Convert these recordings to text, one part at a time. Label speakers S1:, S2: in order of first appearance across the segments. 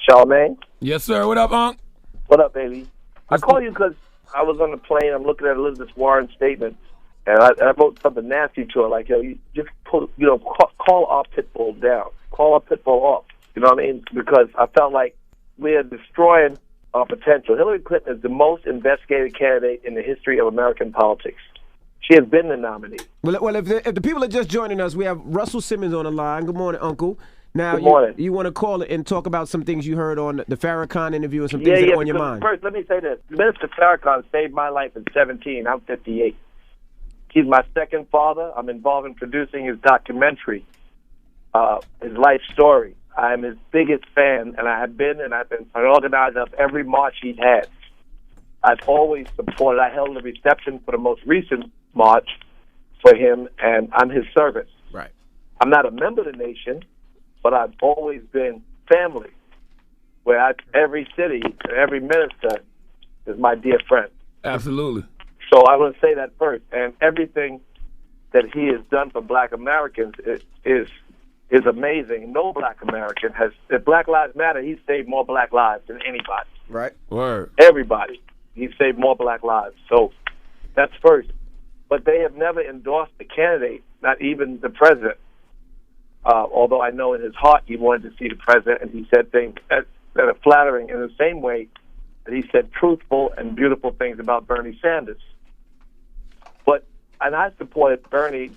S1: Charlamagne?
S2: Yes, sir. What up, Unc?
S1: What up, baby? I call you because I was on the plane. I'm looking at Elizabeth Warren's statement, and I wrote something nasty to her, like, you just call our pit bull down. Call our pit bull off. You know what I mean? Because I felt like we're destroying our potential. Hillary Clinton is the most investigated candidate in the history of American politics. She has been the nominee.
S3: Well, if the people are just joining us, we have Russell Simmons on the line. Good morning, Uncle. Now,
S1: Good morning.
S3: You want to call it and talk about some things you heard on the Farrakhan interview and some things that are on your mind.
S1: First, let me say this. Minister Farrakhan saved my life at 17. I'm 58. He's my second father. I'm involved in producing his documentary, his life story. I'm his biggest fan, and I've been an organizer of every march he's had. I've always supported. I held a reception for the most recent march for him, and I'm his servant.
S3: Right.
S1: I'm not a member of the nation, but I've always been family, where every city, every minister is my dear friend.
S2: Absolutely.
S1: So I want to say that first. And everything that he has done for black Americans is amazing. No black American has, if Black Lives Matter, he's saved more black lives than anybody.
S3: Right.
S2: Word.
S1: Everybody. He's saved more black lives. So that's first. But they have never endorsed the candidate, not even the president. Although I know in his heart he wanted to see the president, and he said things that are flattering in the same way that he said truthful and beautiful things about Bernie Sanders. And I supported Bernie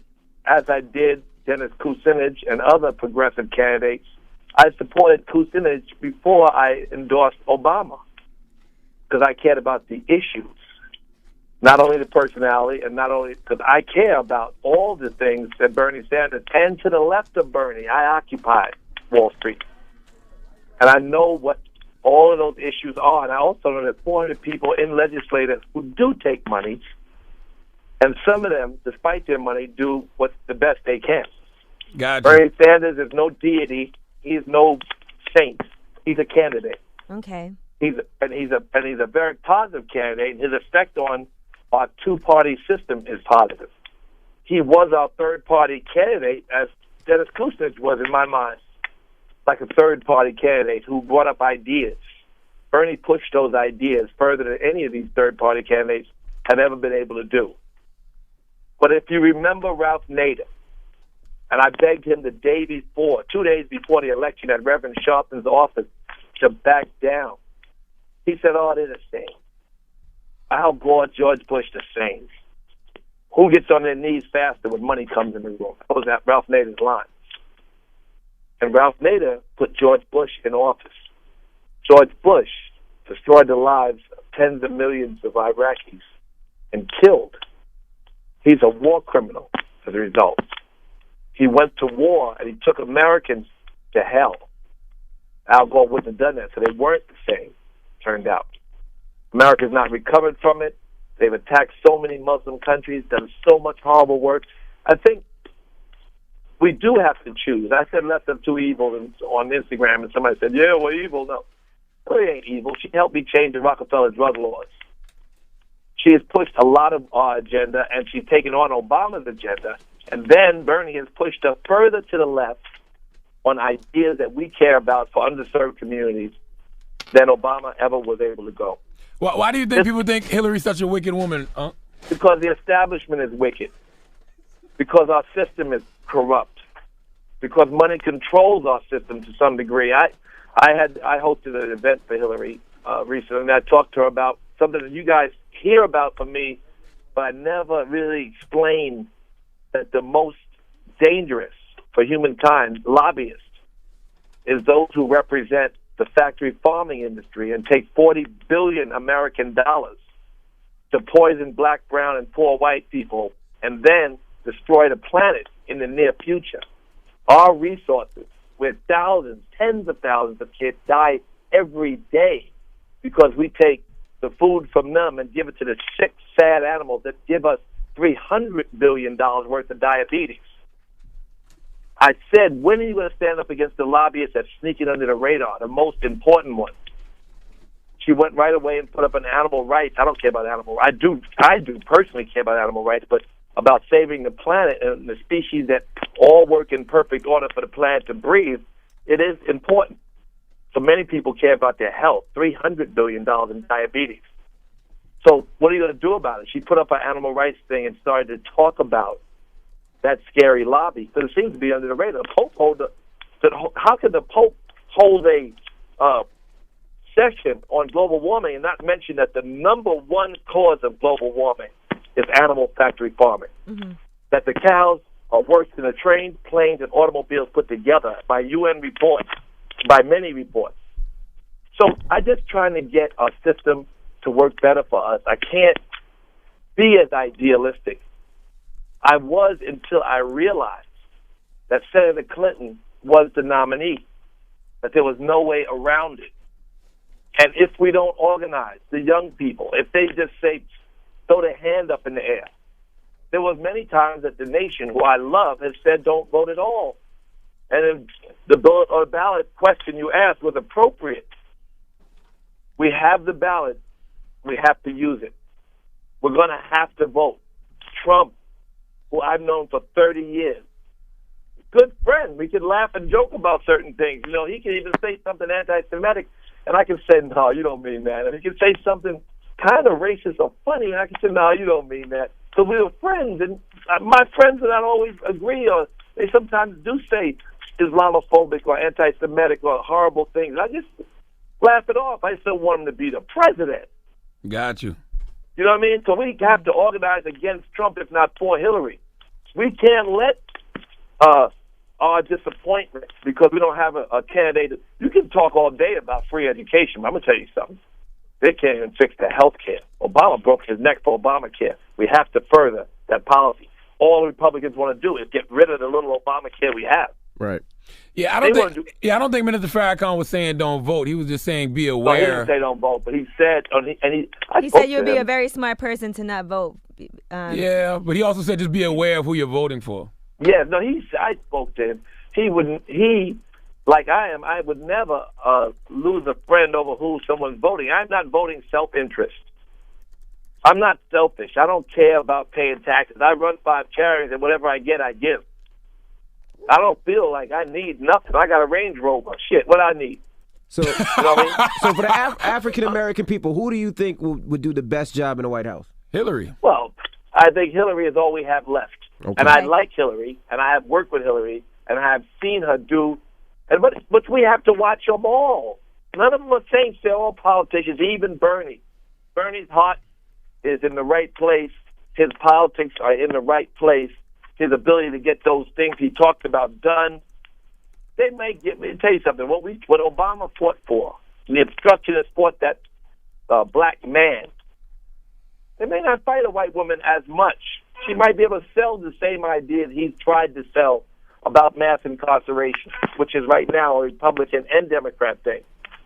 S1: as I did Dennis Kucinich and other progressive candidates. I supported Kucinich before I endorsed Obama because I cared about the issues, not only the personality, and not only because I care about all the things that Bernie Sanders, and to the left of Bernie, I occupy Wall Street. And I know what all of those issues are, and I also know that 400 people in legislators who do take money, and some of them, despite their money, do what's the best they can.
S2: Gotcha.
S1: Bernie Sanders is no deity. He's no saint. He's a candidate.
S4: Okay.
S1: He's a very positive candidate, and his effect on our two-party system is positive. He was our third-party candidate, as Dennis Kucinich was in my mind, like a third-party candidate who brought up ideas. Bernie pushed those ideas further than any of these third-party candidates have ever been able to do. But if you remember Ralph Nader, and I begged him 2 days before the election at Reverend Sharpton's office to back down, he said, they're the same. Al Gore, George Bush, the same. Who gets on their knees faster when money comes in the room? That was Ralph Nader's line. And Ralph Nader put George Bush in office. George Bush destroyed the lives of tens of millions of Iraqis and killed. He's a war criminal as a result. He went to war and he took Americans to hell. Al Gore wouldn't have done that, so they weren't the same, turned out. America's not recovered from it. They've attacked so many Muslim countries, done so much horrible work. I think we do have to choose. I said less of two evils on Instagram, and somebody said, yeah, we're evil. No, we ain't evil. She helped me change the Rockefeller drug laws. She has pushed a lot of our agenda, and she's taken on Obama's agenda. And then Bernie has pushed us further to the left on ideas that we care about for underserved communities than Obama ever was able to go.
S2: Why do you think people think Hillary's such a wicked woman, Unc?
S1: Because the establishment is wicked. Because our system is corrupt. Because money controls our system to some degree. I hosted an event for Hillary recently, and I talked to her about something that you guys hear about from me, but I never really explained that the most dangerous for humankind, lobbyists, is those who represent the factory farming industry and take $40 billion American dollars to poison black, brown, and poor white people and then destroy the planet in the near future. Our resources, where thousands, tens of thousands of kids die every day because we take the food from them and give it to the sick, sad animals that give us $300 billion worth of diabetes. I said, when are you going to stand up against the lobbyists that's sneaking under the radar, the most important one? She went right away and put up an animal rights. I don't care about animal rights. I do personally care about animal rights, but about saving the planet and the species that all work in perfect order for the planet to breathe, it is important. So many people care about their health. $300 billion in diabetes. So what are you going to do about it? She put up an animal rights thing and started to talk about that scary lobby. Because it seems to be under the radar. The Pope how could the Pope hold a session on global warming and not mention that the number one cause of global warming is animal factory farming? Mm-hmm. That the cows are worse than the trains, planes, and automobiles put together by UN reports, by many reports. So I'm just trying to get our system to work better for us. I can't be as idealistic. I was until I realized that Senator Clinton was the nominee, that there was no way around it. And if we don't organize the young people, if they just say, throw their hand up in the air, there was many times that the nation, who I love, has said don't vote at all. And if the ballot question you asked was appropriate, we have the ballot. We have to use it. We're going to have to vote. Trump, who I've known for 30 years, good friend. We can laugh and joke about certain things. You know, he can even say something anti-Semitic, and I can say, no, you don't mean that. And he can say something kind of racist or funny, and I can say, no, you don't mean that. So we were friends, and my friends and I always agree, or they sometimes do say Islamophobic or anti-Semitic or horrible things. I just laugh it off. I still want him to be the president.
S2: Got you.
S1: You know what I mean? So we have to organize against Trump, if not for Hillary. We can't let our disappointment because we don't have a candidate. You can talk all day about free education, but I'm going to tell you something. They can't even fix the health care. Obama broke his neck for Obamacare. We have to further that policy. All the Republicans want to do is get rid of the little Obamacare we have.
S3: Right.
S2: Yeah, I don't think Minister Farrakhan was saying don't vote. He was just saying be aware.
S1: No, he didn't say don't vote, but he said,
S4: he said you'll be a very smart person to not vote.
S2: Yeah, but he also said just be aware of who you're voting for.
S1: Yeah, no, I spoke to him. Like I am, I would never lose a friend over who someone's voting. I'm not voting self-interest. I'm not selfish. I don't care about paying taxes. I run 5 charities, and whatever I get, I give. I don't feel like I need nothing. I got a Range Rover. Shit, what I need?
S3: So,
S1: you know what I mean?
S3: So for the African-American people, who do you think would do the best job in the White House?
S2: Hillary.
S1: Well, I think Hillary is all we have left.
S3: Okay.
S1: And I like Hillary, and I have worked with Hillary, and I have seen her do. But we have to watch them all. None of them are saints. They're all politicians, even Bernie. Bernie's heart is in the right place. His politics are in the right place. His ability to get those things he talked about done. They may get me to tell you something. What Obama fought for, the obstructionists fought that black man. They may not fight a white woman as much. She might be able to sell the same ideas he's tried to sell about mass incarceration, which is right now a Republican and Democrat thing.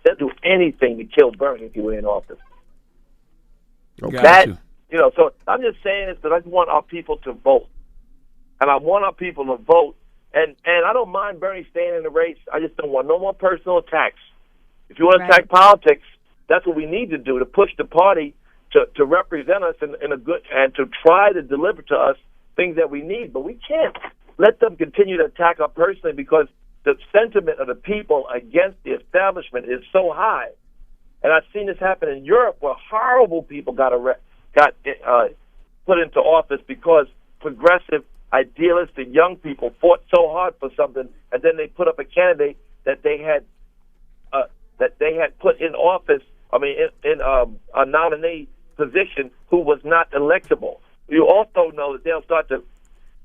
S1: They'll do anything to kill Bernie if he were in office.
S2: Okay.
S1: So I'm just saying this because I just want our people to vote. And I want our people to vote. And I don't mind Bernie staying in the race. I just don't want no more personal attacks. If you want to attack politics, that's what we need to do, to push the party to represent us in a good, and to try to deliver to us things that we need. But we can't let them continue to attack us personally because the sentiment of the people against the establishment is so high. And I've seen this happen in Europe where horrible people got put into office because progressive, idealistic young people fought so hard for something, and then they put up a candidate that they had put in office. I mean, in a nominee position who was not electable. You also know that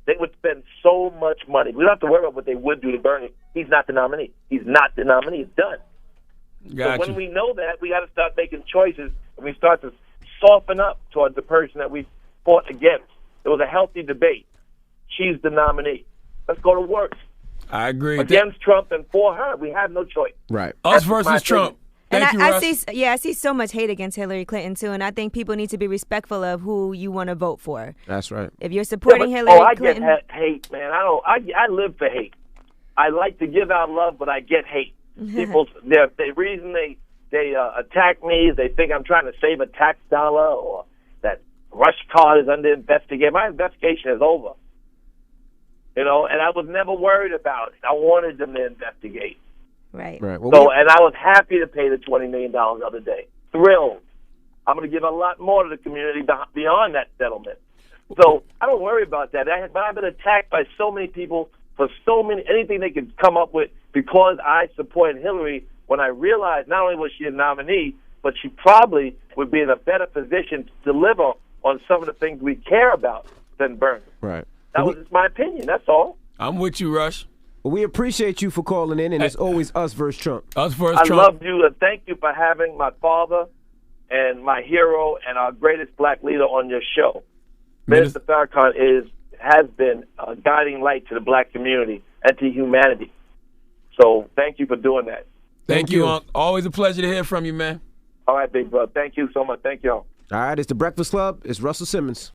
S1: they would spend so much money. We don't have to worry about what they would do to Bernie. He's not the nominee. He's not the nominee. It's done.
S2: Gotcha.
S1: So when we know that, we got to start making choices, and we start to soften up towards the person that we fought against. It was a healthy debate. She's the nominee. Let's go to work.
S2: I agree.
S1: Against Trump and for her, we have no choice.
S3: Right.
S2: Us versus Trump. Thank you, Russ.
S4: I see so much hate against Hillary Clinton too, and I think people need to be respectful of who you want to vote for.
S3: That's right.
S4: If you're supporting Hillary Clinton,
S1: I get hate, man. I live for hate. I like to give out love, but I get hate. People, the reason they attack me is they think I'm trying to save a tax dollar, or that Rush Card is under investigation. My investigation is over. And I was never worried about it. I wanted them to investigate.
S4: Right.
S3: Well,
S1: And I was happy to pay the $20 million the other day. Thrilled. I'm going to give a lot more to the community beyond that settlement. So I don't worry about that. But I've been attacked by so many people for anything they could come up with because I supported Hillary when I realized not only was she a nominee, but she probably would be in a better position to deliver on some of the things we care about than Bernie.
S3: Right.
S1: That was just my opinion. That's all.
S2: I'm with you, Rush.
S3: Well, we appreciate you for calling in, and it's always us versus Trump.
S2: Us versus
S1: I
S2: Trump.
S1: love you, and thank you for having my father and my hero and our greatest black leader on your show. Minister Farrakhan has been a guiding light to the black community and to humanity. So thank you for doing that.
S2: Thank you, Unc. Always a pleasure to hear from you, man.
S1: All right, big brother. Thank you so much. Thank you all.
S3: All right, it's the Breakfast Club. It's Russell Simmons.